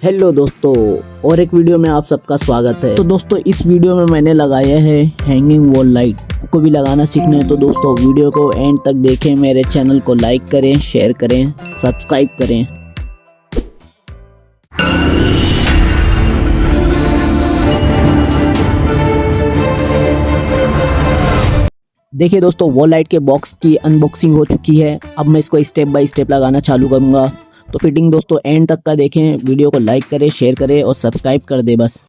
Hello दोस्तों, और एक वीडियो में आप सबका स्वागत है। तो दोस्तों, इस वीडियो में मैंने लगाया है हैंगिंग वॉल लाइट। को भी लगाना सीखना है तो दोस्तों वीडियो को एंड तक देखें। मेरे चैनल को लाइक करें, शेयर करें, सब्सक्राइब करें। देखिए दोस्तों, वॉल लाइट के बॉक्स की अनबॉक्सिंग हो चुकी है। अब मैं इसको स्टेप बाय स्टेप लगाना चालू करूंगा। तो फिटिंग दोस्तों एंड तक का देखें। वीडियो को लाइक करें, शेयर करें और सब्सक्राइब कर दे बस।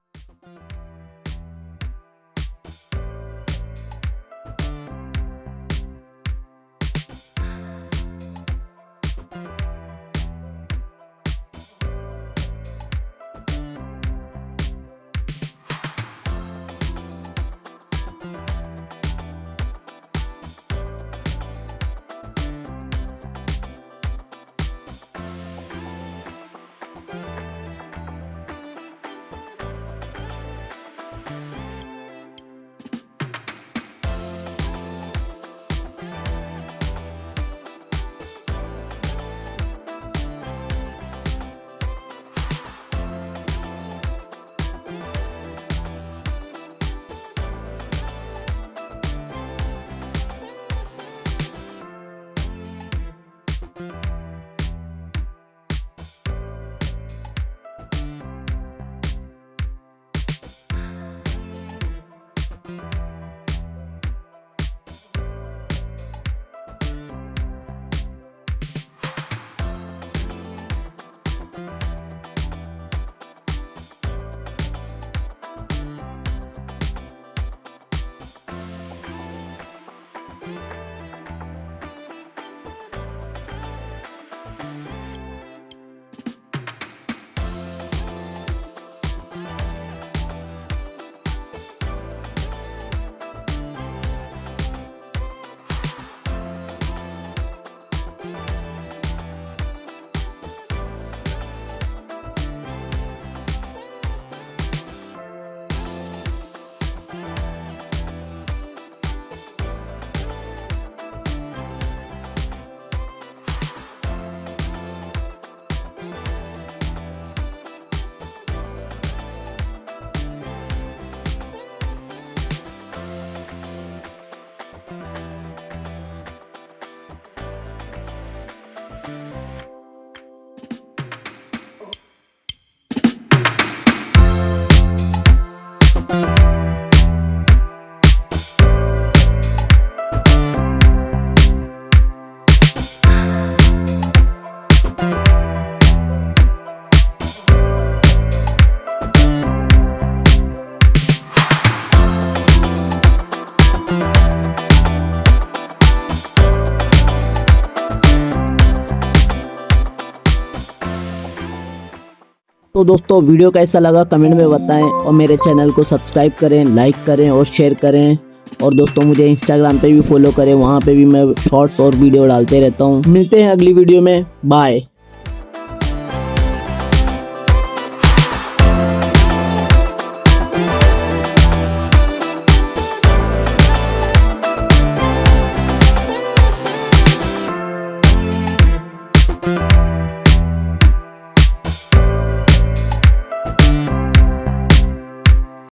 तो दोस्तों वीडियो कैसा लगा कमेंट में बताएं और मेरे चैनल को सब्सक्राइब करें, लाइक करें और शेयर करें। और दोस्तों मुझे इंस्टाग्राम पे भी फॉलो करें, वहाँ पे भी मैं शॉर्ट्स और वीडियो डालते रहता हूँ। मिलते हैं अगली वीडियो में, बाय।